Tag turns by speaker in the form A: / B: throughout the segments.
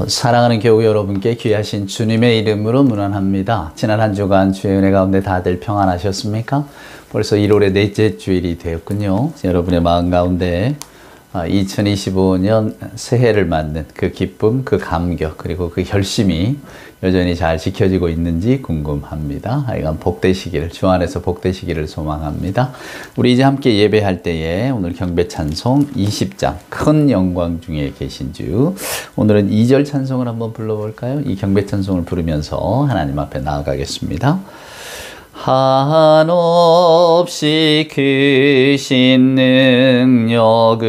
A: 사랑하는 교우 여러분께 귀하신 주님의 이름으로 문안합니다. 지난 한 주간 주의 은혜 가운데 다들 평안하셨습니까? 벌써 1월의 넷째 주일이 되었군요. 여러분의 마음 가운데 2025년 새해를 맞는 그 기쁨, 그 감격, 그리고 그 결심이 여전히 잘 지켜지고 있는지 궁금합니다. 하여간 복되시기를, 주 안에서 복되시기를 소망합니다. 우리 이제 함께 예배할 때에 오늘 경배 찬송 20장 큰 영광 중에 계신 주, 오늘은 2절 찬송을 한번 불러볼까요? 이 경배 찬송을 부르면서 하나님 앞에 나아가겠습니다. 한없이 크신 능력을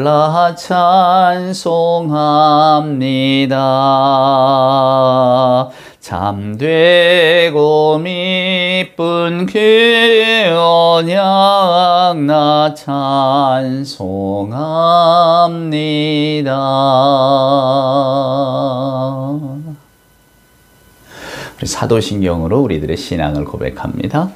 A: 나 찬송합니다. 잠되고 미쁜 그 언약 나 찬송합니다. 우리 사도신경으로 우리들의 신앙을 고백합니다.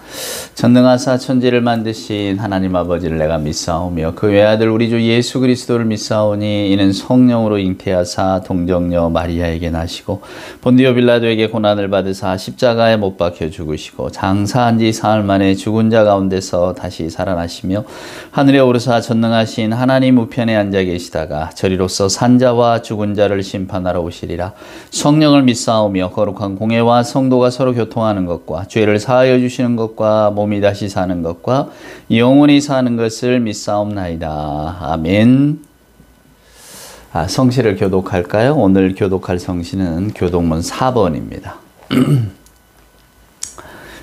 A: 전능하사 천지를 만드신 하나님 아버지를 내가 믿사오며 그 외아들 우리 주 예수 그리스도를 믿사오니 이는 성령으로 잉태하사 동정녀 마리아에게 나시고 본디오 빌라도에게 고난을 받으사 십자가에 못 박혀 죽으시고 장사한 지 사흘 만에 죽은 자 가운데서 다시 살아나시며 하늘에 오르사 전능하신 하나님 우편에 앉아 계시다가 저리로서 산자와 죽은 자를 심판하러 오시리라. 성령을 믿사오며 거룩한 공회와 성도가 서로 교통하는 것과 죄를 사하여 주시는 것과 몸이 다시 사는 것과 영원히 사는 것을 믿사옵나이다. 아멘. 성시를 교독할까요? 오늘 교독할 성시는 교독문 4번입니다.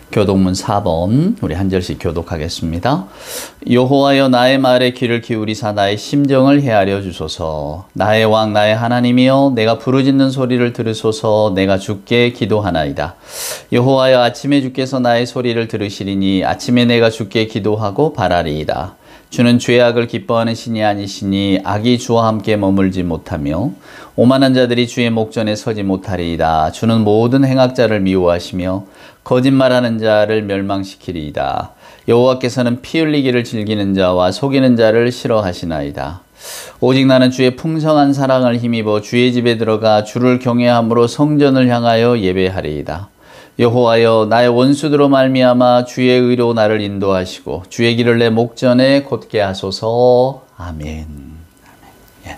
A: 교독문 4번 우리 한 절씩 교독하겠습니다. 여호와여 나의 말에 귀를 기울이사 나의 심정을 헤아려 주소서. 나의 왕 나의 하나님이여 내가 부르짖는 소리를 들으소서. 내가 주께 기도하나이다. 여호와여 아침에 주께서 나의 소리를 들으시리니 아침에 내가 주께 기도하고 바라리이다. 주는 죄악을 기뻐하는 신이 아니시니 악이 주와 함께 머물지 못하며 오만한 자들이 주의 목전에 서지 못하리이다. 주는 모든 행악자를 미워하시며 거짓말하는 자를 멸망시키리이다. 여호와께서는 피 흘리기를 즐기는 자와 속이는 자를 싫어하시나이다. 오직 나는 주의 풍성한 사랑을 힘입어 주의 집에 들어가 주를 경외함으로 성전을 향하여 예배하리이다. 여호와여 나의 원수들로 말미암아 주의 의로 나를 인도하시고 주의 길을 내 목전에 곧게 하소서. 아멘. 예.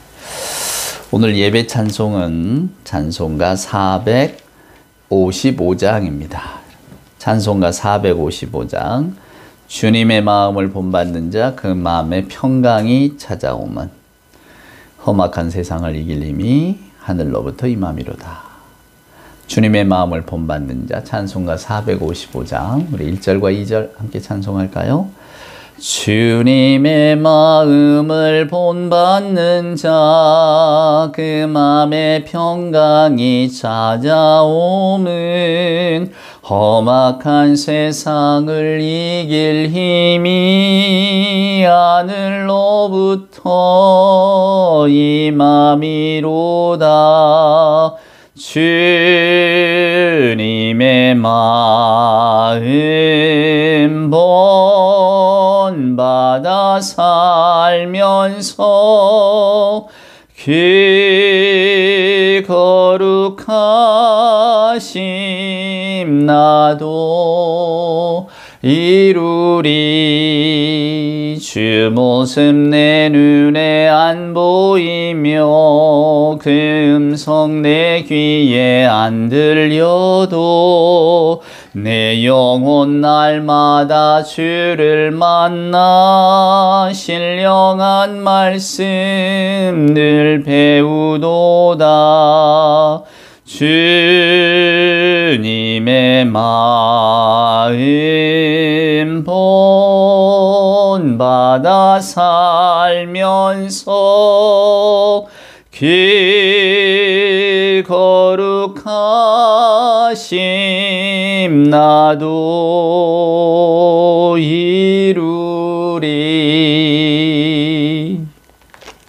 A: 오늘 예배 찬송은 찬송가 455장입니다. 찬송가 455장. 주님의 마음을 본받는 자 그 마음에 평강이 찾아오면 험악한 세상을 이길 힘이 하늘로부터 임함이로다. 주님의 마음을 본받는 자 찬송가 455장 우리 1절과 2절 함께 찬송할까요? 주님의 마음을 본받는 자 그 마음에 평강이 찾아오면 험악한 세상을 이길 힘이 하늘로부터 임함이로다. 주님의 마음 본받아 살면서 그 거룩하심 나도 이루리. 주 모습 내 눈에 안 보이며 그 음성 내 귀에 안 들려도 내 영혼 날마다 주를 만나 신령한 말씀 늘 배우도다. 주님의 마음 본받아 살면서 그 거룩하심 나도 이루리.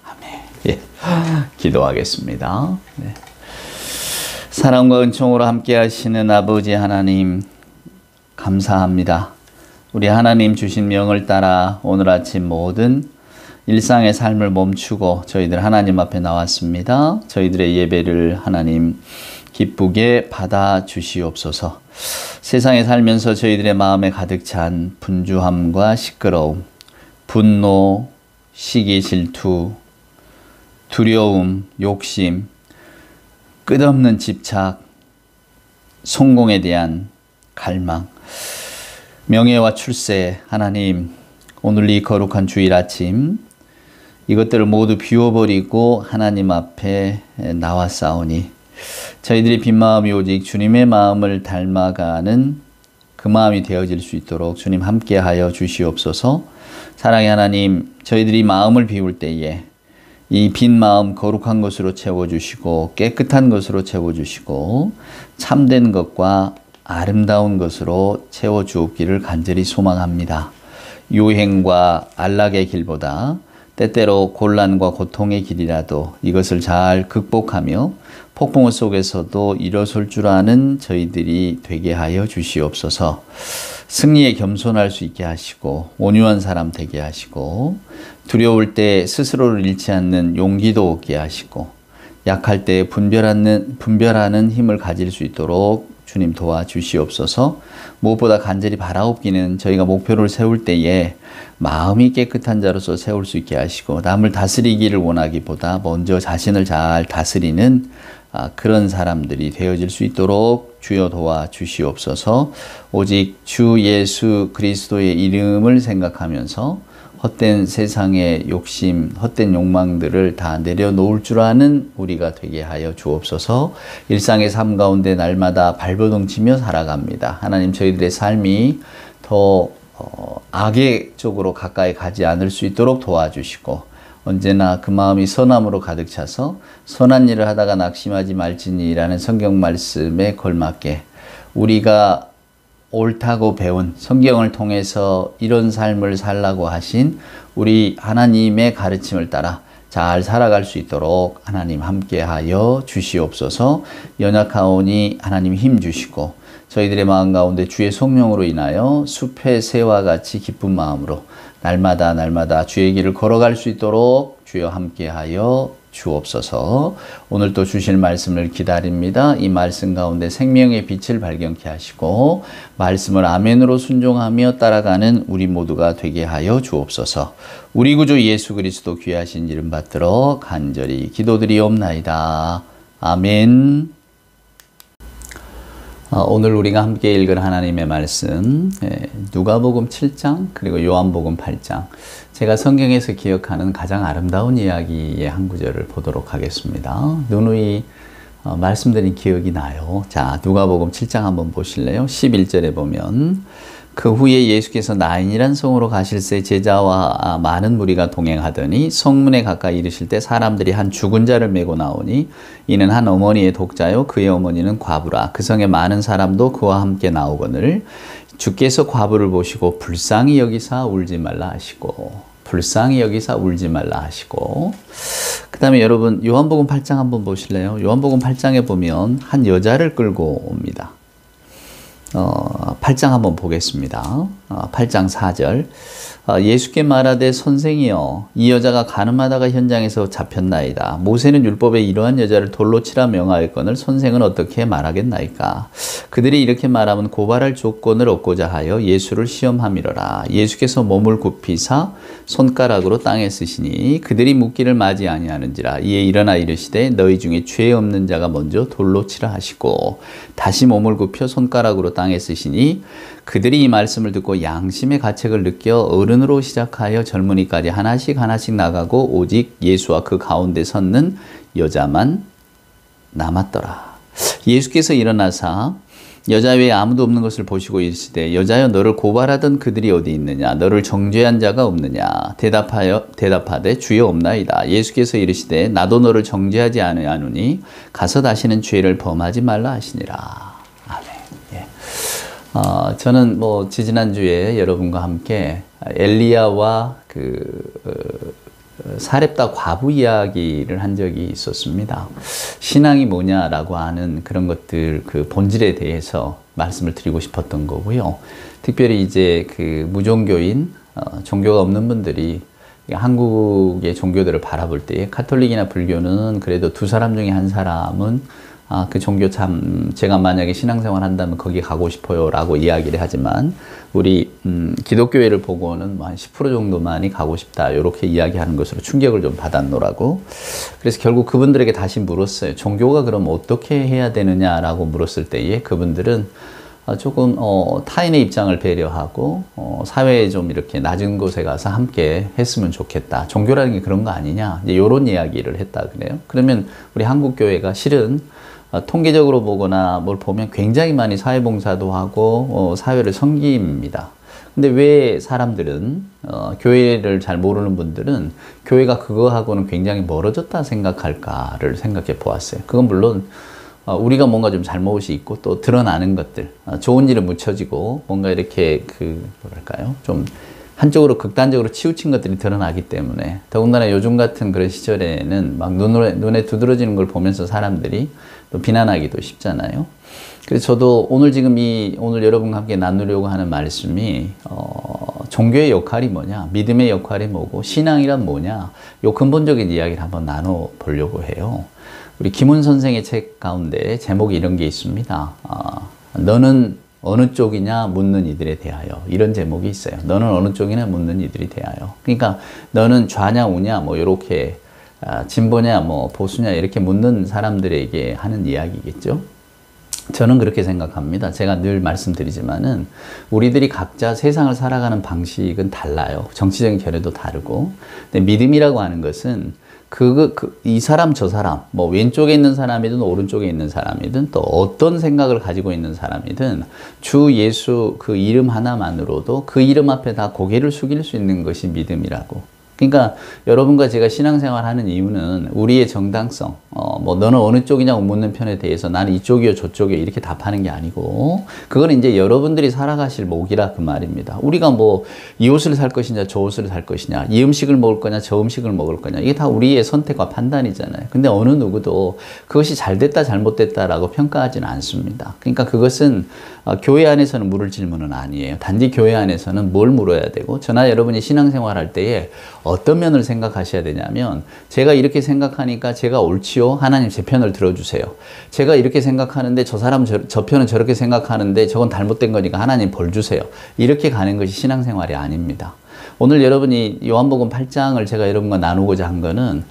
A: 아멘. 예. 기도하겠습니다. 네. 사랑과 은총으로 함께 하시는 아버지 하나님 감사합니다. 우리 하나님 주신 명을 따라 오늘 아침 모든 일상의 삶을 멈추고 저희들 하나님 앞에 나왔습니다. 저희들의 예배를 하나님 기쁘게 받아 주시옵소서. 세상에 살면서 저희들의 마음에 가득 찬 분주함과 시끄러움, 분노, 시기, 질투, 두려움, 욕심, 끝없는 집착, 성공에 대한 갈망, 명예와 출세, 하나님 오늘 이 거룩한 주일 아침 이것들을 모두 비워버리고 하나님 앞에 나왔사오니 저희들이 빈 마음이 오직 주님의 마음을 닮아가는 그 마음이 되어질 수 있도록 주님 함께하여 주시옵소서. 사랑의 하나님, 저희들이 마음을 비울 때에 이 빈 마음 거룩한 것으로 채워주시고 깨끗한 것으로 채워주시고 참된 것과 아름다운 것으로 채워주옵기를 간절히 소망합니다. 유행과 안락의 길보다 때때로 곤란과 고통의 길이라도 이것을 잘 극복하며 폭풍우 속에서도 일어설 줄 아는 저희들이 되게 하여 주시옵소서. 승리에 겸손할 수 있게 하시고 온유한 사람 되게 하시고 두려울 때 스스로를 잃지 않는 용기도 얻게 하시고 약할 때 분별하는 힘을 가질 수 있도록 주님 도와주시옵소서. 무엇보다 간절히 바라옵기는 저희가 목표를 세울 때에 마음이 깨끗한 자로서 세울 수 있게 하시고 남을 다스리기를 원하기보다 먼저 자신을 잘 다스리는 그런 사람들이 되어질 수 있도록 주여 도와주시옵소서. 오직 주 예수 그리스도의 이름을 생각하면서 헛된 세상의 욕심, 헛된 욕망들을 다 내려놓을 줄 아는 우리가 되게 하여 주옵소서. 일상의 삶 가운데 날마다 발버둥치며 살아갑니다. 하나님, 저희들의 삶이 더 악의 쪽으로 가까이 가지 않을 수 있도록 도와주시고 언제나 그 마음이 선함으로 가득 차서 선한 일을 하다가 낙심하지 말지니라는 성경 말씀에 걸맞게 우리가 옳다고 배운 성경을 통해서 이런 삶을 살라고 하신 우리 하나님의 가르침을 따라 잘 살아갈 수 있도록 하나님 함께하여 주시옵소서. 연약하오니 하나님 힘 주시고 저희들의 마음 가운데 주의 성령으로 인하여 숲의 새와 같이 기쁜 마음으로 날마다 주의 길을 걸어갈 수 있도록 주여 함께하여 주옵소서. 오늘 또 주실 말씀을 기다립니다. 이 말씀 가운데 생명의 빛을 발견케 하시고 말씀을 아멘으로 순종하며 따라가는 우리 모두가 되게 하여 주옵소서. 우리 구주 예수 그리스도 귀하신 이름 받들어 간절히 기도드리옵나이다. 아멘. 오늘 우리가 함께 읽을 하나님의 말씀 누가복음 7장 그리고 요한복음 8장, 제가 성경에서 기억하는 가장 아름다운 이야기의 한 구절을 보도록 하겠습니다. 누누이 말씀드린 기억이 나요. 자, 누가복음 7장 한번 보실래요? 11절에 보면 그 후에 예수께서 나인이란 성으로 가실새 제자와 많은 무리가 동행하더니 성문에 가까이 이르실 때 사람들이 한 죽은 자를 메고 나오니 이는 한 어머니의 독자요 그의 어머니는 과부라. 그 성에 많은 사람도 그와 함께 나오거늘 주께서 과부를 보시고 불쌍히 여기사 울지 말라 하시고 그 다음에 여러분 요한복음 8장 한번 보실래요? 요한복음 8장에 보면 한 여자를 끌고 옵니다. 8장 한번 보겠습니다. 8장 4절. 예수께 말하되 선생이여 이 여자가 간음하다가 현장에서 잡혔나이다. 모세는 율법에 이러한 여자를 돌로 치라 명하였거늘 선생은 어떻게 말하겠나이까. 그들이 이렇게 말하면 고발할 조건을 얻고자 하여 예수를 시험함이로라. 예수께서 몸을 굽히사 손가락으로 땅에 쓰시니 그들이 묻기를 맞이 아니하는지라. 이에 일어나 이르시되 너희 중에 죄 없는 자가 먼저 돌로 치라 하시고 다시 몸을 굽혀 손가락으로 땅에 쓰시니 그들이 이 말씀을 듣고 양심의 가책을 느껴 어른으로 시작하여 젊은이까지 하나씩 나가고 오직 예수와 그 가운데 섰는 여자만 남았더라. 예수께서 일어나사 여자 외에 아무도 없는 것을 보시고 이르시되 여자여 너를 고발하던 그들이 어디 있느냐 너를 정죄한 자가 없느냐 대답하되 주여 없나이다. 예수께서 이르시되 나도 너를 정죄하지 아니하노니 가서 다시는 죄를 범하지 말라 하시니라. 저는 지지난주에 여러분과 함께 엘리야와 사렙다 과부 이야기를 한 적이 있었습니다. 신앙이 뭐냐라고 하는 그런 것들 그 본질에 대해서 말씀을 드리고 싶었던 거고요. 특별히 이제 무종교인 종교가 없는 분들이 한국의 종교들을 바라볼 때 가톨릭이나 불교는 그래도 두 사람 중에 한 사람은 그 종교 참 제가 만약에 신앙생활 한다면 거기 가고 싶어요 라고 이야기를 하지만 우리 기독교회를 보고는 한 10% 정도만이 가고 싶다 이렇게 이야기하는 것으로 충격을 좀 받았노라고. 그래서 결국 그분들에게 다시 물었어요. 종교가 그럼 어떻게 해야 되느냐라고 물었을 때에 그분들은 조금 타인의 입장을 배려하고 사회에 좀 이렇게 낮은 곳에 가서 함께 했으면 좋겠다. 종교라는 게 그런 거 아니냐 이런 이야기를 했다 그래요. 그러면 우리 한국교회가 실은 통계적으로 보거나 뭘 보면 굉장히 많이 사회봉사도 하고 사회를 섬깁니다. 근데 왜 사람들은 교회를 잘 모르는 분들은 교회가 그거하고는 굉장히 멀어졌다 생각할까를 생각해 보았어요. 그건 물론 우리가 뭔가 좀 잘못이 있고 또 드러나는 것들 좋은 일은 묻혀지고 뭔가 이렇게 뭐랄까요 좀 한쪽으로 극단적으로 치우친 것들이 드러나기 때문에 더군다나 요즘 같은 그런 시절에는 막 눈에 두드러지는 걸 보면서 사람들이 또 비난하기도 쉽잖아요. 그래서 저도 오늘 오늘 여러분과 함께 나누려고 하는 말씀이 종교의 역할이 뭐냐, 믿음의 역할이 뭐고 신앙이란 뭐냐, 요 근본적인 이야기를 한번 나눠 보려고 해요. 우리 김훈 선생의 책 가운데 제목이 이런 게 있습니다. 너는 어느 쪽이냐 묻는 이들에 대하여 이런 제목이 있어요. 너는 어느 쪽이냐 묻는 이들에 대하여. 그러니까 너는 좌냐 우냐 뭐 이렇게 진보냐 뭐 보수냐 이렇게 묻는 사람들에게 하는 이야기겠죠. 저는 그렇게 생각합니다. 제가 늘 말씀드리지만은 우리들이 각자 세상을 살아가는 방식은 달라요. 정치적인 견해도 다르고. 근데 믿음이라고 하는 것은 이 사람 저 사람 뭐 왼쪽에 있는 사람이든 오른쪽에 있는 사람이든 또 어떤 생각을 가지고 있는 사람이든 주 예수 그 이름 하나만으로도 그 이름 앞에 다 고개를 숙일 수 있는 것이 믿음이라고. 그러니까 여러분과 제가 신앙생활 하는 이유는 우리의 정당성, 뭐 너는 어느 쪽이냐고 묻는 편에 대해서 나는 이쪽이요 저쪽이요 이렇게 답하는 게 아니고 그건 이제 여러분들이 살아가실 목이라 그 말입니다. 우리가 뭐 이 옷을 살 것이냐 저 옷을 살 것이냐 이 음식을 먹을 거냐 저 음식을 먹을 거냐 이게 다 우리의 선택과 판단이잖아요. 근데 어느 누구도 그것이 잘됐다 잘못됐다라고 평가하지는 않습니다. 그러니까 그것은 교회 안에서는 물을 질문은 아니에요. 단지 교회 안에서는 뭘 물어야 되고 저나 여러분이 신앙생활 할 때에 어떤 면을 생각하셔야 되냐면 제가 이렇게 생각하니까 제가 옳지요? 하나님 제 편을 들어주세요. 제가 이렇게 생각하는데 저 사람 저 편은 저렇게 생각하는데 저건 잘못된 거니까 하나님 벌 주세요. 이렇게 가는 것이 신앙생활이 아닙니다. 오늘 여러분이 요한복음 8장을 제가 여러분과 나누고자 한 거는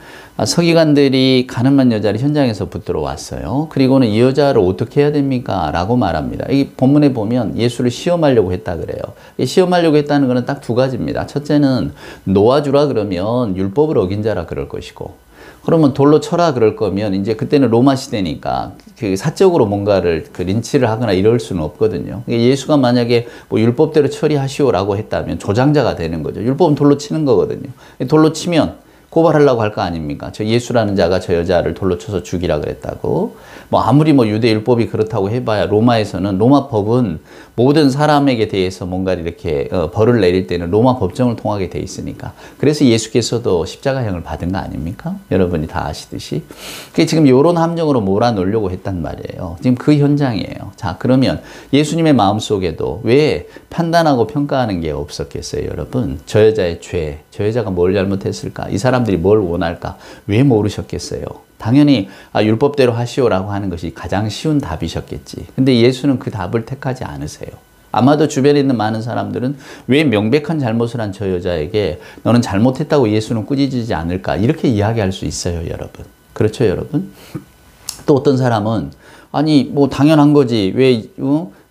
A: 서기관들이 가늠한 여자를 현장에서 붙들어 왔어요. 그리고는 이 여자를 어떻게 해야 됩니까? 라고 말합니다. 이 본문에 보면 예수를 시험하려고 했다 그래요. 시험하려고 했다는 것은 딱 두 가지입니다. 첫째는 놓아주라 그러면 율법을 어긴 자라 그럴 것이고 그러면 돌로 쳐라 그럴 거면 이제 그때는 로마 시대니까 그 사적으로 뭔가를 린치를 하거나 이럴 수는 없거든요. 예수가 만약에 뭐 율법대로 처리하시오라고 했다면 조장자가 되는 거죠. 율법은 돌로 치는 거거든요. 돌로 치면 고발하려고 할 거 아닙니까? 저 예수라는 자가 저 여자를 돌로 쳐서 죽이라 그랬다고. 뭐 아무리 뭐 유대 율법이 그렇다고 해봐야 로마에서는 로마 법은 모든 사람에게 대해서 뭔가 이렇게 벌을 내릴 때는 로마 법정을 통하게 돼 있으니까. 그래서 예수께서도 십자가형을 받은 거 아닙니까? 여러분이 다 아시듯이. 그게 지금 이런 함정으로 몰아넣으려고 했단 말이에요. 지금 그 현장이에요. 자, 그러면 예수님의 마음속에도 왜 판단하고 평가하는 게 없었겠어요, 여러분? 저 여자의 죄, 저 여자가 뭘 잘못했을까? 이 사람들이 뭘 원할까? 왜 모르셨겠어요? 당연히 율법대로 하시오라고 하는 것이 가장 쉬운 답이셨겠지. 근데 예수는 그 답을 택하지 않으세요. 아마도 주변에 있는 많은 사람들은 왜 명백한 잘못을 한 저 여자에게 너는 잘못했다고 예수는 꾸짖지 않을까? 이렇게 이야기할 수 있어요, 여러분. 그렇죠, 여러분? 또 어떤 사람은 아니 뭐 당연한 거지. 왜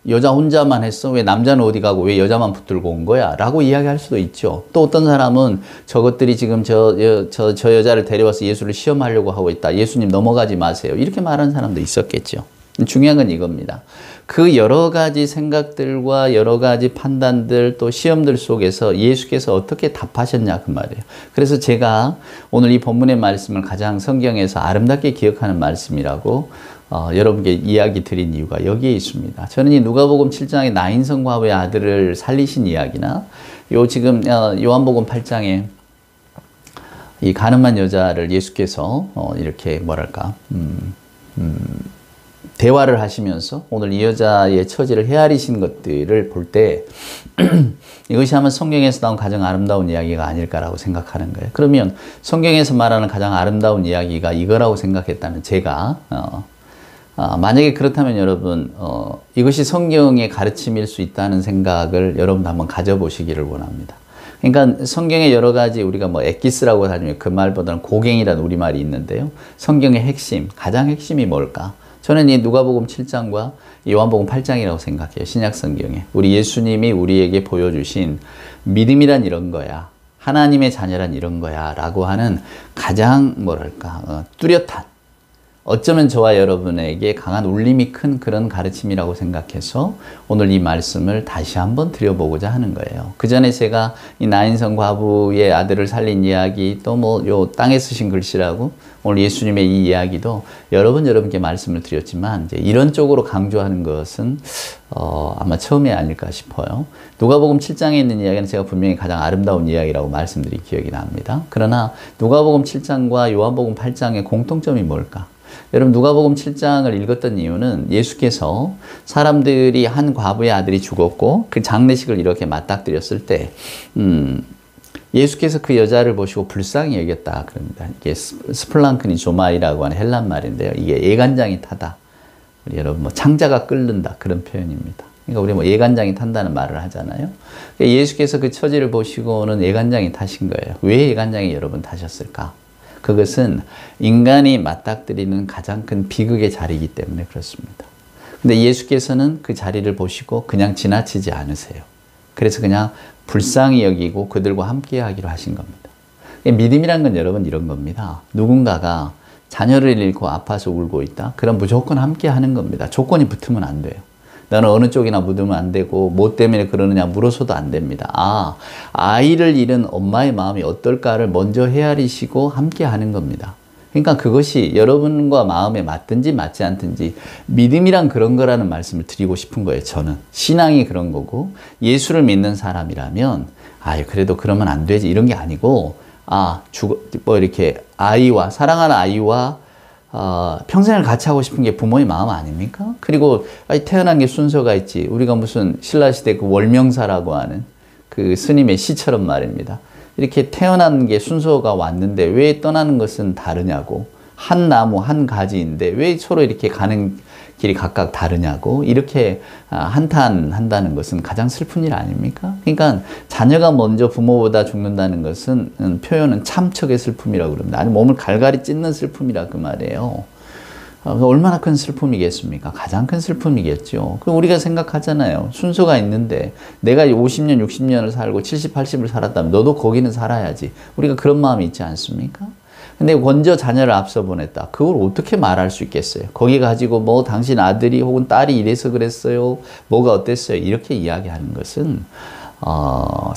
A: 여자 혼자만 했어? 왜 남자는 어디 가고 왜 여자만 붙들고 온 거야? 라고 이야기할 수도 있죠. 또 어떤 사람은 저것들이 지금 저 여자를 데려와서 예수를 시험하려고 하고 있다. 예수님 넘어가지 마세요. 이렇게 말하는 사람도 있었겠죠. 중요한 건 이겁니다. 그 여러 가지 생각들과 여러 가지 판단들 또 시험들 속에서 예수께서 어떻게 답하셨냐 그 말이에요. 그래서 제가 오늘 이 본문의 말씀을 가장 성경에서 아름답게 기억하는 말씀이라고 여러분께 이야기 드린 이유가 여기에 있습니다. 저는 이 누가복음 7장의 나인성 과부의 아들을 살리신 이야기나 지금 요한복음 8장에 이 가늠한 여자를 예수께서 이렇게 뭐랄까 대화를 하시면서 오늘 이 여자의 처지를 헤아리신 것들을 볼 때 이것이 아마 성경에서 나온 가장 아름다운 이야기가 아닐까라고 생각하는 거예요. 그러면 성경에서 말하는 가장 아름다운 이야기가 이거라고 생각했다면 제가 만약에 그렇다면 여러분 이것이 성경의 가르침일 수 있다는 생각을 여러분도 한번 가져보시기를 원합니다. 그러니까 성경에 여러 가지 우리가 뭐 엑기스라고 하면 그 말보다는 고갱이라는 우리말이 있는데요. 성경의 핵심, 가장 핵심이 뭘까? 저는 이 누가복음 7장과 요한복음 8장이라고 생각해요. 신약 성경에. 우리 예수님이 우리에게 보여주신 믿음이란 이런 거야. 하나님의 자녀란 이런 거야. 라고 하는 가장 뭐랄까 뚜렷한 어쩌면 저와 여러분에게 강한 울림이 큰 그런 가르침이라고 생각해서 오늘 이 말씀을 다시 한번 드려보고자 하는 거예요. 그 전에 제가 이 나인성 과부의 아들을 살린 이야기 또 뭐 요 땅에 쓰신 글씨라고 오늘 예수님의 이 이야기도 여러분께 말씀을 드렸지만 이제 이런 쪽으로 강조하는 것은 아마 처음이 아닐까 싶어요. 누가복음 7장에 있는 이야기는 제가 분명히 가장 아름다운 이야기라고 말씀드린 기억이 납니다. 그러나 누가복음 7장과 요한복음 8장의 공통점이 뭘까? 여러분 누가복음 7장을 읽었던 이유는 예수께서 사람들이 한 과부의 아들이 죽었고 그 장례식을 이렇게 맞닥뜨렸을 때 예수께서 그 여자를 보시고 불쌍히 여겼다 그럽니다. 이게 스플랑크니조마이라고 하는 헬란 말인데요. 이게 예간장이 타다. 우리 여러분 뭐 창자가 끓는다 그런 표현입니다. 그러니까 우리 뭐 예간장이 탄다는 말을 하잖아요. 그러니까 예수께서 그 처지를 보시고는 예간장이 타신 거예요. 왜 예간장이 여러분 타셨을까? 그것은 인간이 맞닥뜨리는 가장 큰 비극의 자리이기 때문에 그렇습니다. 근데 예수께서는 그 자리를 보시고 그냥 지나치지 않으세요. 그래서 그냥 불쌍히 여기고 그들과 함께 하기로 하신 겁니다. 믿음이란 건 여러분 이런 겁니다. 누군가가 자녀를 잃고 아파서 울고 있다. 그럼 무조건 함께 하는 겁니다. 조건이 붙으면 안 돼요. 너는 어느 쪽이나 묻으면 안 되고 뭐 때문에 그러느냐 물어서도 안 됩니다. 아이를 잃은 엄마의 마음이 어떨까를 먼저 헤아리시고 함께 하는 겁니다. 그러니까 그것이 여러분과 마음에 맞든지 맞지 않든지 믿음이란 그런 거라는 말씀을 드리고 싶은 거예요. 저는 신앙이 그런 거고 예수를 믿는 사람이라면 그래도 그러면 안 되지 이런 게 아니고 이렇게 아이와 사랑하는 아이와 평생을 같이 하고 싶은 게 부모의 마음 아닙니까? 그리고 태어난 게 순서가 있지. 우리가 무슨 신라시대 그 월명사라고 하는 그 스님의 시처럼 말입니다. 이렇게 태어난 게 순서가 왔는데 왜 떠나는 것은 다르냐고. 한 나무 한 가지인데 왜 서로 이렇게 가는 길이 각각 다르냐고. 이렇게 한탄한다는 것은 가장 슬픈 일 아닙니까? 그러니까 자녀가 먼저 부모보다 죽는다는 것은 표현은 참척의 슬픔이라고 그럽니다. 아니 몸을 갈갈이 찢는 슬픔이라 그 말이에요. 얼마나 큰 슬픔이겠습니까? 가장 큰 슬픔이겠죠. 그럼 우리가 생각하잖아요. 순서가 있는데 내가 50년, 60년을 살고 70, 80을 살았다면 너도 거기는 살아야지. 우리가 그런 마음이 있지 않습니까? 근데 먼저 자녀를 앞서 보냈다. 그걸 어떻게 말할 수 있겠어요? 거기 가지고 뭐 당신 아들이 혹은 딸이 이래서 그랬어요. 뭐가 어땠어요? 이렇게 이야기하는 것은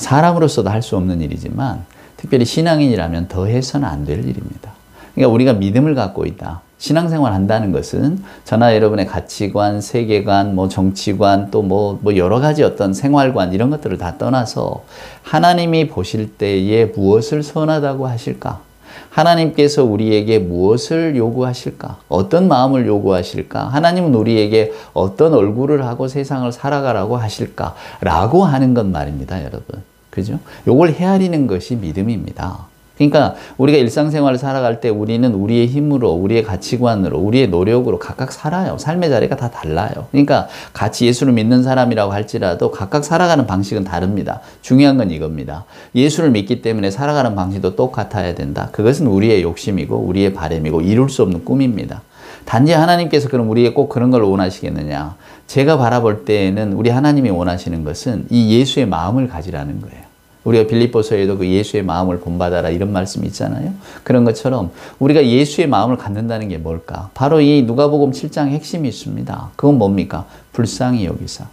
A: 사람으로서도 할 수 없는 일이지만 특별히 신앙인이라면 더 해서는 안 될 일입니다. 그러니까 우리가 믿음을 갖고 있다. 신앙생활 한다는 것은 저나 여러분의 가치관, 세계관, 뭐 정치관, 또 뭐 여러 가지 어떤 생활관 이런 것들을 다 떠나서 하나님이 보실 때에 무엇을 선하다고 하실까? 하나님께서 우리에게 무엇을 요구하실까? 어떤 마음을 요구하실까? 하나님은 우리에게 어떤 얼굴을 하고 세상을 살아가라고 하실까? 라고 하는 것 말입니다, 여러분. 그죠? 요걸 헤아리는 것이 믿음입니다. 그러니까 우리가 일상생활을 살아갈 때 우리는 우리의 힘으로, 우리의 가치관으로, 우리의 노력으로 각각 살아요. 삶의 자리가 다 달라요. 그러니까 같이 예수를 믿는 사람이라고 할지라도 각각 살아가는 방식은 다릅니다. 중요한 건 이겁니다. 예수를 믿기 때문에 살아가는 방식도 똑같아야 된다. 그것은 우리의 욕심이고 우리의 바람이고 이룰 수 없는 꿈입니다. 단지 하나님께서 그럼 우리에게 꼭 그런 걸 원하시겠느냐? 제가 바라볼 때에는 우리 하나님이 원하시는 것은 이 예수의 마음을 가지라는 거예요. 우리가 빌립보서에도 그 예수의 마음을 본받아라 이런 말씀이 있잖아요. 그런 것처럼 우리가 예수의 마음을 갖는다는 게 뭘까? 바로 이 누가복음 7장의 핵심이 있습니다. 그건 뭡니까? 불쌍히 여기사.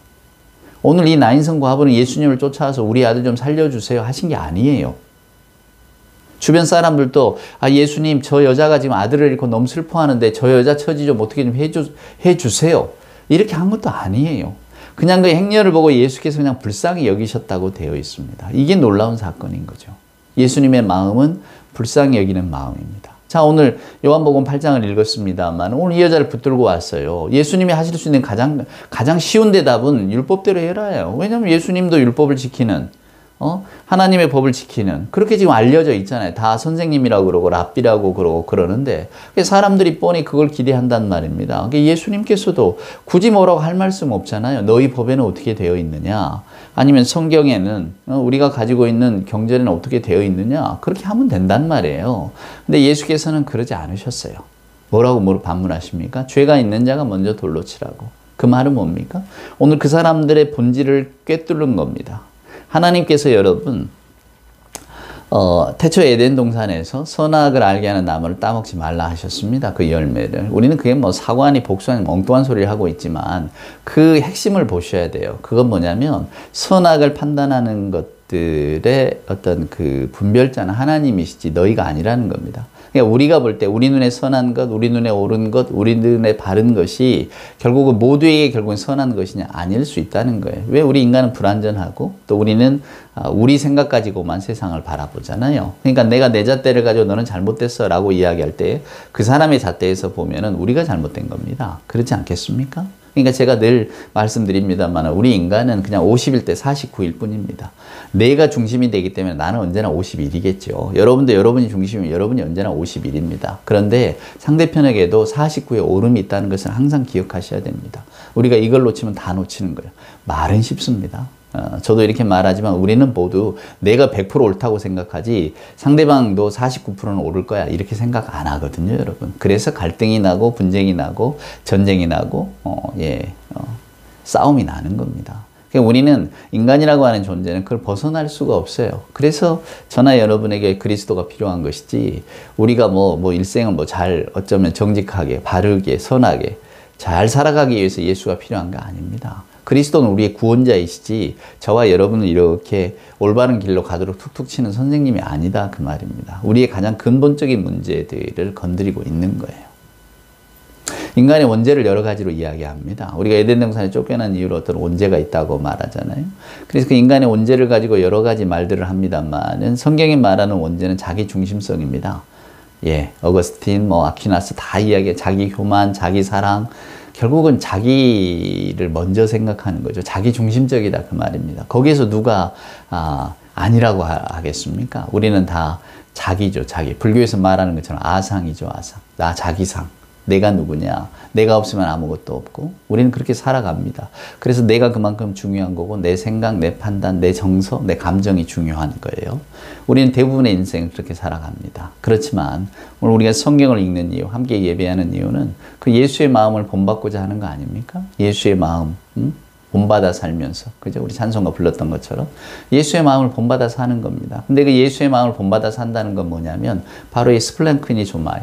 A: 오늘 이 나인성 과부는 예수님을 쫓아와서 우리 아들 좀 살려주세요 하신 게 아니에요. 주변 사람들도 예수님 저 여자가 지금 아들을 잃고 너무 슬퍼하는데 저 여자 처지 좀 어떻게 좀 해주세요. 이렇게 한 것도 아니에요. 그냥 그 행렬을 보고 예수께서 그냥 불쌍히 여기셨다고 되어 있습니다. 이게 놀라운 사건인 거죠. 예수님의 마음은 불쌍히 여기는 마음입니다. 자, 오늘 요한복음 8장을 읽었습니다만 오늘 이 여자를 붙들고 왔어요. 예수님이 하실 수 있는 가장 쉬운 대답은 율법대로 해라예요. 왜냐하면 예수님도 율법을 지키는 하나님의 법을 지키는 그렇게 지금 알려져 있잖아요. 다 선생님이라고 그러고 랍비라고 그러고 그러는데 사람들이 뻔히 그걸 기대한단 말입니다. 예수님께서도 굳이 뭐라고 할 말씀 없잖아요. 너희 법에는 어떻게 되어 있느냐? 아니면 성경에는 우리가 가지고 있는 경전에는 어떻게 되어 있느냐? 그렇게 하면 된단 말이에요. 근데 예수께서는 그러지 않으셨어요. 뭐라고 반문하십니까? 죄가 있는 자가 먼저 돌로 치라고. 그 말은 뭡니까? 오늘 그 사람들의 본질을 꿰뚫는 겁니다. 하나님께서 여러분 태초 에덴 동산에서 선악을 알게 하는 나무를 따먹지 말라 하셨습니다. 그 열매를. 우리는 그게 뭐 사과니 복수니 엉뚱한 소리를 하고 있지만 그 핵심을 보셔야 돼요. 그건 뭐냐면 선악을 판단하는 것들의 어떤 그 분별자는 하나님이시지 너희가 아니라는 겁니다. 그러니까 우리가 볼 때 우리 눈에 선한 것, 우리 눈에 옳은 것, 우리 눈에 바른 것이 결국은 모두에게 결국은 선한 것이냐 아닐 수 있다는 거예요. 왜 우리 인간은 불완전하고 또 우리는 우리 생각 가지고만 세상을 바라보잖아요. 그러니까 내가 내 잣대를 가지고 너는 잘못됐어 라고 이야기할 때 그 사람의 잣대에서 보면은 우리가 잘못된 겁니다. 그렇지 않겠습니까? 그러니까 제가 늘 말씀드립니다만 우리 인간은 그냥 50일 때 49일 뿐입니다. 내가 중심이 되기 때문에 나는 언제나 51이겠죠. 여러분도 여러분이 중심이면 여러분이 언제나 51입니다. 그런데 상대편에게도 49의 오름이 있다는 것을 항상 기억하셔야 됩니다. 우리가 이걸 놓치면 다 놓치는 거예요. 말은 쉽습니다. 저도 이렇게 말하지만 우리는 모두 내가 100% 옳다고 생각하지 상대방도 49%는 옳을 거야 이렇게 생각 안 하거든요, 여러분. 그래서 갈등이 나고 분쟁이 나고 전쟁이 나고 싸움이 나는 겁니다. 그러니까 우리는 인간이라고 하는 존재는 그걸 벗어날 수가 없어요. 그래서 저나 여러분에게 그리스도가 필요한 것이지 우리가 일생을 잘 어쩌면 정직하게 바르게 선하게 잘 살아가기 위해서 예수가 필요한 거 아닙니다. 그리스도는 우리의 구원자이시지 저와 여러분은 이렇게 올바른 길로 가도록 툭툭 치는 선생님이 아니다 그 말입니다. 우리의 가장 근본적인 문제들을 건드리고 있는 거예요. 인간의 원죄를 여러 가지로 이야기합니다. 우리가 에덴 동산에 쫓겨난 이유로 어떤 원죄가 있다고 말하잖아요. 그래서 그 인간의 원죄를 가지고 여러 가지 말들을 합니다만은 성경이 말하는 원죄는 자기 중심성입니다. 어거스틴, 아퀴나스 다 이야기해. 자기 교만, 자기 사랑. 결국은 자기를 먼저 생각하는 거죠. 자기 중심적이다 그 말입니다. 거기에서 누가 아니라고 하겠습니까? 우리는 다 자기죠. 자기. 불교에서 말하는 것처럼 아상이죠. 아상. 나 자기상. 내가 누구냐? 내가 없으면 아무것도 없고 우리는 그렇게 살아갑니다. 그래서 내가 그만큼 중요한 거고 내 생각, 내 판단, 내 정서, 내 감정이 중요한 거예요. 우리는 대부분의 인생을 그렇게 살아갑니다. 그렇지만 오늘 우리가 성경을 읽는 이유, 함께 예배하는 이유는 그 예수의 마음을 본받고자 하는 거 아닙니까? 예수의 마음, 본받아 살면서, 그죠? 우리 찬송가 불렀던 것처럼 예수의 마음을 본받아 사는 겁니다. 근데 그 예수의 마음을 본받아 산다는 건 뭐냐면 바로 이 스플랭크니 조마이,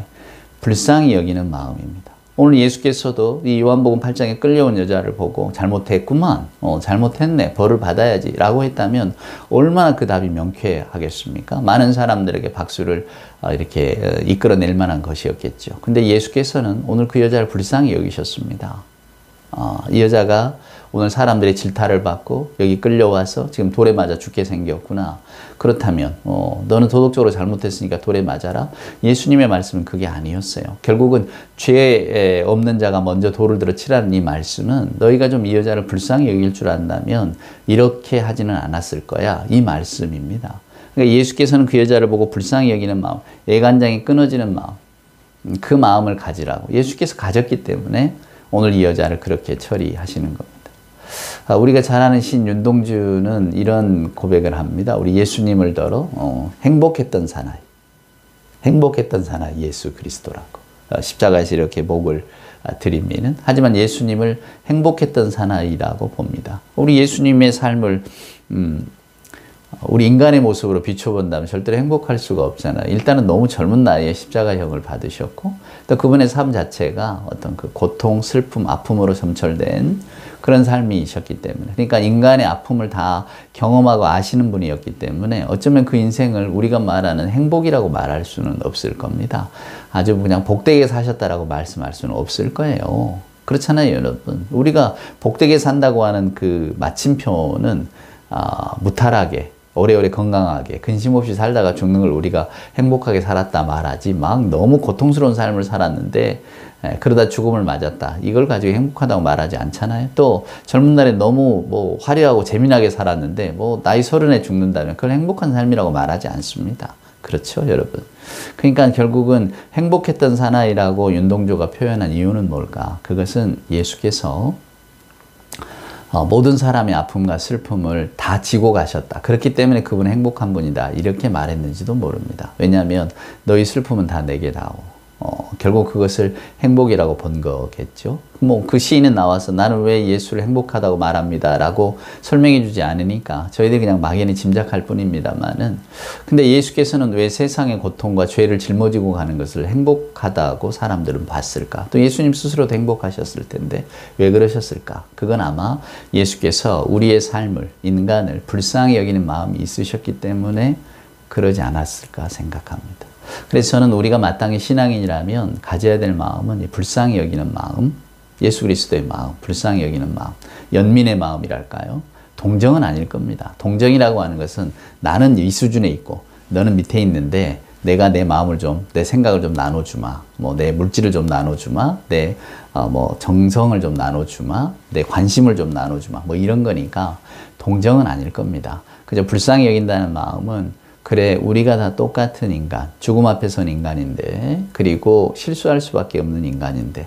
A: 불쌍히 여기는 마음입니다. 오늘 예수께서도 이 요한복음 8장에 끌려온 여자를 보고 잘못했구만, 잘못했네, 벌을 받아야지 라고 했다면 얼마나 그 답이 명쾌하겠습니까? 많은 사람들에게 박수를 이렇게 이끌어낼 만한 것이었겠죠. 근데 예수께서는 오늘 그 여자를 불쌍히 여기셨습니다. 이 여자가 오늘 사람들의 질타를 받고 여기 끌려와서 지금 돌에 맞아 죽게 생겼구나. 그렇다면 너는 도덕적으로 잘못했으니까 돌에 맞아라. 예수님의 말씀은 그게 아니었어요. 결국은 죄 없는 자가 먼저 돌을 들어 치라는 이 말씀은 너희가 좀 이 여자를 불쌍히 여길 줄 안다면 이렇게 하지는 않았을 거야. 이 말씀입니다. 그러니까 예수께서는 그 여자를 보고 불쌍히 여기는 마음, 애간장이 끊어지는 마음, 그 마음을 가지라고 예수께서 가졌기 때문에 오늘 이 여자를 그렇게 처리하시는 겁니다. 우리가 잘 아는 신 윤동주는 이런 고백을 합니다. 우리 예수님을 더러 행복했던 사나이. 행복했던 사나이 예수 그리스도라고. 십자가에서 이렇게 목을 들이미는. 하지만 예수님을 행복했던 사나이라고 봅니다. 우리 예수님의 삶을 우리 인간의 모습으로 비춰본다면 절대로 행복할 수가 없잖아요. 일단은 너무 젊은 나이에 십자가형을 받으셨고 또 그분의 삶 자체가 어떤 그 고통, 슬픔, 아픔으로 점철된 그런 삶이셨기 때문에, 그러니까 인간의 아픔을 다 경험하고 아시는 분이었기 때문에 어쩌면 그 인생을 우리가 말하는 행복이라고 말할 수는 없을 겁니다. 아주 그냥 복되게 사셨다라고 말씀할 수는 없을 거예요. 그렇잖아요, 여러분. 우리가 복되게 산다고 하는 그 마침표는 무탈하게 오래오래 건강하게 근심 없이 살다가 죽는 걸 우리가 행복하게 살았다 말하지, 막 너무 고통스러운 삶을 살았는데 그러다 죽음을 맞았다, 이걸 가지고 행복하다고 말하지 않잖아요. 또 젊은 날에 너무 뭐 화려하고 재미나게 살았는데 뭐 나이 30에 죽는다면 그걸 행복한 삶이라고 말하지 않습니다. 그렇죠, 여러분? 그러니까 결국은 행복했던 사나이라고 윤동주가 표현한 이유는 뭘까? 그것은 예수께서 모든 사람의 아픔과 슬픔을 다 지고 가셨다. 그렇기 때문에 그분은 행복한 분이다, 이렇게 말했는지도 모릅니다. 왜냐하면 너희 슬픔은 다 내게 다오. 결국 그것을 행복이라고 본 거겠죠. 뭐 그 시인은 나와서 나는 왜 예수를 행복하다고 말합니다 라고 설명해 주지 않으니까 저희들이 그냥 막연히 짐작할 뿐입니다만은, 근데 예수께서는 왜 세상의 고통과 죄를 짊어지고 가는 것을 행복하다고 사람들은 봤을까? 또 예수님 스스로도 행복하셨을 텐데 왜 그러셨을까? 그건 아마 예수께서 우리의 삶을, 인간을 불쌍히 여기는 마음이 있으셨기 때문에 그러지 않았을까 생각합니다. 그래서 저는 우리가 마땅히 신앙인이라면 가져야 될 마음은 이 불쌍히 여기는 마음, 예수 그리스도의 마음, 불쌍히 여기는 마음, 연민의 마음이랄까요? 동정은 아닐 겁니다. 동정이라고 하는 것은 나는 이 수준에 있고 너는 밑에 있는데 내가 내 마음을 좀, 내 생각을 좀 나눠주마, 뭐 내 물질을 좀 나눠주마, 내 뭐 정성을 좀 나눠주마, 내 관심을 좀 나눠주마, 뭐 이런 거니까 동정은 아닐 겁니다. 그저 불쌍히 여긴다는 마음은 그래, 우리가 다 똑같은 인간, 죽음 앞에 선 인간인데, 그리고 실수할 수밖에 없는 인간인데,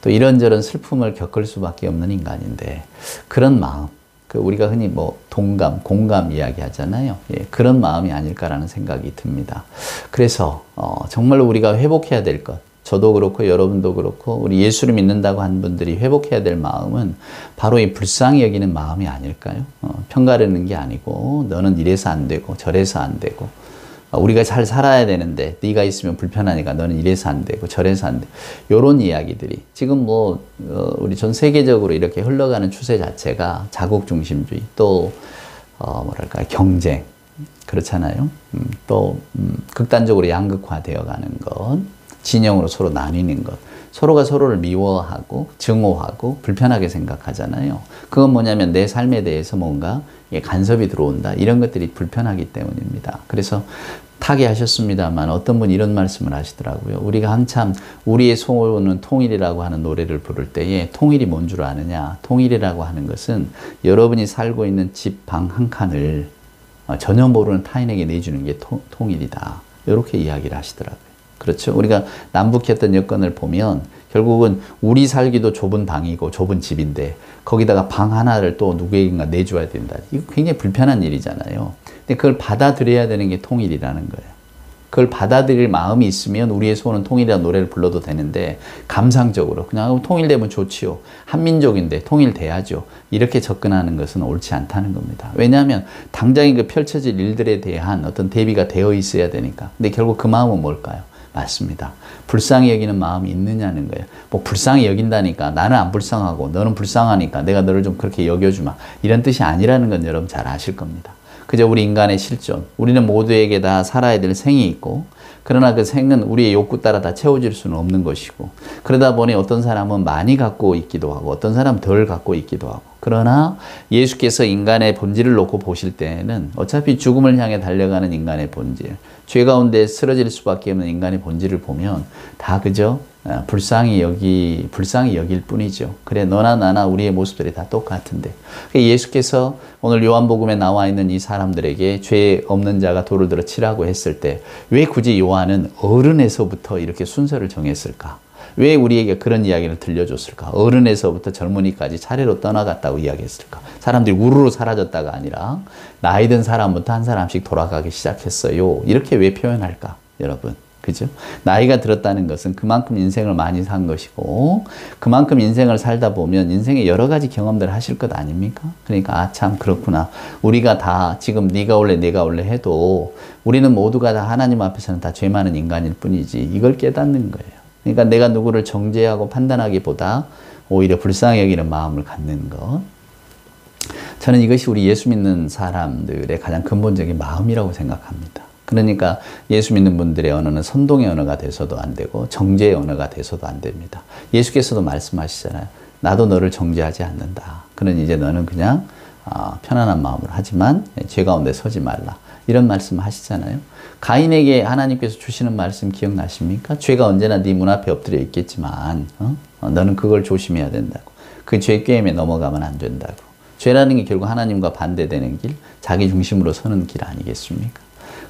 A: 또 이런저런 슬픔을 겪을 수밖에 없는 인간인데, 그런 마음, 우리가 흔히 뭐 동감, 공감 이야기 하잖아요. 예, 그런 마음이 아닐까라는 생각이 듭니다. 그래서 정말로 우리가 회복해야 될 것, 저도 그렇고 여러분도 그렇고 우리 예수를 믿는다고 한 분들이 회복해야 될 마음은 바로 이 불쌍히 여기는 마음이 아닐까요? 편가르는 게 아니고 너는 이래서 안 되고 저래서 안 되고 우리가 잘 살아야 되는데 네가 있으면 불편하니까 너는 이래서 안 되고 저래서 안 돼. 이런 이야기들이 지금 뭐 우리 전 세계적으로 이렇게 흘러가는 추세 자체가 자국중심주의, 또 뭐랄까 경쟁, 그렇잖아요. 또 극단적으로 양극화되어 가는 것, 진영으로 서로 나뉘는 것, 서로가 서로를 미워하고 증오하고 불편하게 생각하잖아요. 그건 뭐냐면 내 삶에 대해서 뭔가 간섭이 들어온다, 이런 것들이 불편하기 때문입니다. 그래서 타계하셨습니다만 어떤 분이 이런 말씀을 하시더라고요. 우리가 한참 우리의 소원은 통일이라고 하는 노래를 부를 때에 통일이 뭔 줄 아느냐, 통일이라고 하는 것은 여러분이 살고 있는 집, 방 한 칸을 전혀 모르는 타인에게 내주는 게 통일이다, 이렇게 이야기를 하시더라고요. 그렇죠. 우리가 남북했던 여건을 보면 결국은 우리 살기도 좁은 방이고 좁은 집인데 거기다가 방 하나를 또 누구에게인가 내줘야 된다. 이거 굉장히 불편한 일이잖아요. 근데 그걸 받아들여야 되는 게 통일이라는 거예요. 그걸 받아들일 마음이 있으면 우리의 소원은 통일이라는 노래를 불러도 되는데 감상적으로 그냥 통일되면 좋지요, 한민족인데 통일돼야죠, 이렇게 접근하는 것은 옳지 않다는 겁니다. 왜냐하면 당장에 그 펼쳐질 일들에 대한 어떤 대비가 되어 있어야 되니까. 근데 결국 그 마음은 뭘까요? 맞습니다. 불쌍히 여기는 마음이 있느냐는 거예요. 뭐 불쌍히 여긴다니까 나는 안 불쌍하고 너는 불쌍하니까 내가 너를 좀 그렇게 여겨주마, 이런 뜻이 아니라는 건 여러분 잘 아실 겁니다. 그저 우리 인간의 실존, 우리는 모두에게 다 살아야 될 생이 있고, 그러나 그 생은 우리의 욕구 따라 다 채워질 수는 없는 것이고, 그러다 보니 어떤 사람은 많이 갖고 있기도 하고 어떤 사람은 덜 갖고 있기도 하고, 그러나 예수께서 인간의 본질을 놓고 보실 때에는 어차피 죽음을 향해 달려가는 인간의 본질, 죄 가운데 쓰러질 수밖에 없는 인간의 본질을 보면 다 그저 불쌍히 여길 뿐이죠. 그래, 너나 나나 우리의 모습들이 다 똑같은데, 예수께서 오늘 요한복음에 나와 있는 이 사람들에게 죄 없는 자가 돌을 들어 치라고 했을 때 왜 굳이 요한은 어른에서부터 이렇게 순서를 정했을까? 왜 우리에게 그런 이야기를 들려줬을까? 어른에서부터 젊은이까지 차례로 떠나갔다고 이야기했을까? 사람들이 우르르 사라졌다가 아니라 나이 든 사람부터 한 사람씩 돌아가기 시작했어요, 이렇게 왜 표현할까, 여러분? 그죠? 나이가 들었다는 것은 그만큼 인생을 많이 산 것이고, 그만큼 인생을 살다 보면 인생의 여러 가지 경험들을 하실 것 아닙니까? 그러니까 참 그렇구나, 우리가 다 지금 네가 올래 내가 올래 해도 우리는 모두가 다 하나님 앞에서는 다 죄 많은 인간일 뿐이지, 이걸 깨닫는 거예요. 그러니까 내가 누구를 정죄하고 판단하기보다 오히려 불쌍히 여기는 마음을 갖는 것, 저는 이것이 우리 예수 믿는 사람들의 가장 근본적인 마음이라고 생각합니다. 그러니까 예수 믿는 분들의 언어는 선동의 언어가 돼서도 안 되고 정죄의 언어가 돼서도 안 됩니다. 예수께서도 말씀하시잖아요. 나도 너를 정죄하지 않는다. 그러니 이제 너는 그냥 편안한 마음으로 하지만 죄 가운데 서지 말라. 이런 말씀 하시잖아요. 가인에게 하나님께서 주시는 말씀 기억나십니까? 죄가 언제나 네 문 앞에 엎드려 있겠지만 너는 그걸 조심해야 된다고. 그 죄 게임에 넘어가면 안 된다고. 죄라는 게 결국 하나님과 반대되는 길, 자기 중심으로 서는 길 아니겠습니까?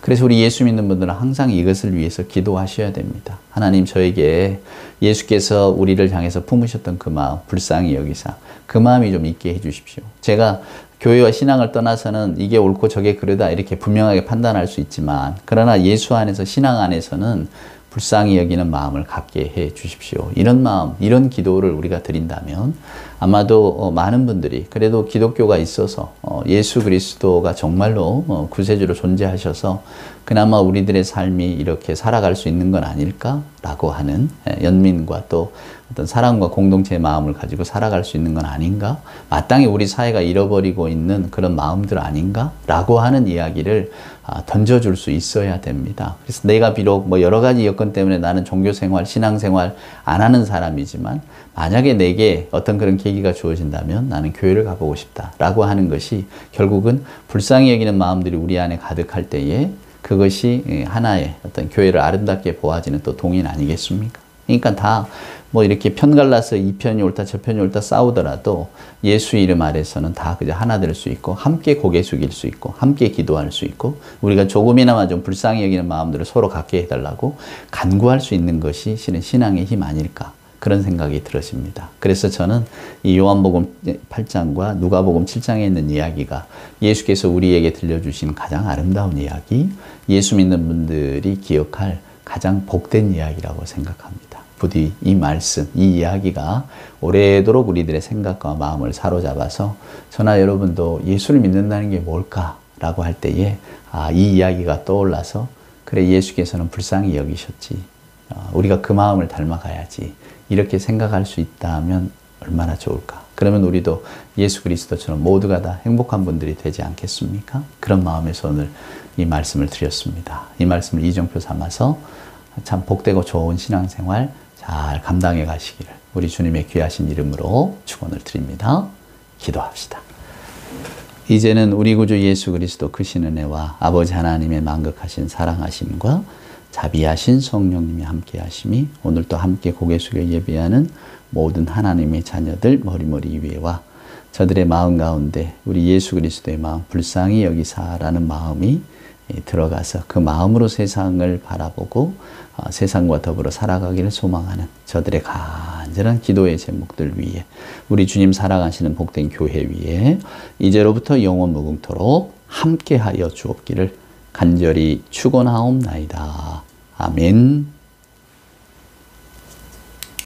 A: 그래서 우리 예수 믿는 분들은 항상 이것을 위해서 기도하셔야 됩니다. 하나님, 저에게 예수께서 우리를 향해서 품으셨던 그 마음, 불쌍히 여기사 그 마음이 좀 있게 해주십시오. 제가 교회와 신앙을 떠나서는 이게 옳고 저게 그르다 이렇게 분명하게 판단할 수 있지만, 그러나 예수 안에서, 신앙 안에서는 불쌍히 여기는 마음을 갖게 해 주십시오. 이런 마음, 이런 기도를 우리가 드린다면 아마도 많은 분들이 그래도 기독교가 있어서 예수 그리스도가 정말로 구세주로 존재하셔서 그나마 우리들의 삶이 이렇게 살아갈 수 있는 건 아닐까라고 하는 연민과 또 어떤 사랑과 공동체의 마음을 가지고 살아갈 수 있는 건 아닌가? 마땅히 우리 사회가 잃어버리고 있는 그런 마음들 아닌가라고 하는 이야기를 던져줄 수 있어야 됩니다. 그래서 내가 비록 뭐 여러 가지 여건 때문에 나는 종교생활, 신앙생활 안 하는 사람이지만 만약에 내게 어떤 그런 계기가 주어진다면 나는 교회를 가보고 싶다라고 하는 것이 결국은 불쌍히 여기는 마음들이 우리 안에 가득할 때에 그것이 하나의 어떤 교회를 아름답게 보아지는 또 동인 아니겠습니까? 그러니까 다 뭐 이렇게 편갈라서 이 편이 옳다 저 편이 옳다 싸우더라도 예수 이름 아래서는 다 그저 하나 될 수 있고 함께 고개 숙일 수 있고 함께 기도할 수 있고 우리가 조금이나마 좀 불쌍히 여기는 마음들을 서로 갖게 해달라고 간구할 수 있는 것이 실은 신앙의 힘 아닐까, 그런 생각이 들어집니다. 그래서 저는 이 요한복음 8장과 누가복음 7장에 있는 이야기가 예수께서 우리에게 들려주신 가장 아름다운 이야기, 예수 믿는 분들이 기억할 가장 복된 이야기라고 생각합니다. 부디 이 말씀, 이 이야기가 오래도록 우리들의 생각과 마음을 사로잡아서 저나 여러분도 예수를 믿는다는 게 뭘까라고 할 때에 이 이야기가 떠올라서 그래, 예수께서는 불쌍히 여기셨지. 우리가 그 마음을 닮아가야지. 이렇게 생각할 수 있다면 얼마나 좋을까. 그러면 우리도 예수 그리스도처럼 모두가 다 행복한 분들이 되지 않겠습니까? 그런 마음에서 오늘 이 말씀을 드렸습니다. 이 말씀을 이정표 삼아서 참 복되고 좋은 신앙생활 잘 감당해 가시기를 우리 주님의 귀하신 이름으로 축원을 드립니다. 기도합시다. 이제는 우리 구주 예수 그리스도 크신 은혜와 아버지 하나님의 만극하신 사랑하심과 자비하신 성령님의 함께 하심이 오늘도 함께 고개 숙여 예배하는 모든 하나님의 자녀들 머리머리 위에와 저들의 마음 가운데 우리 예수 그리스도의 마음 불쌍히 여기사라는 마음이 들어가서 그 마음으로 세상을 바라보고 세상과 더불어 살아가기를 소망하는 저들의 간절한 기도의 제목들 위에 우리 주님 살아가시는 복된 교회 위에 이제로부터 영원 무궁토록 함께하여 주옵기를 간절히 축원하옵나이다. 아멘.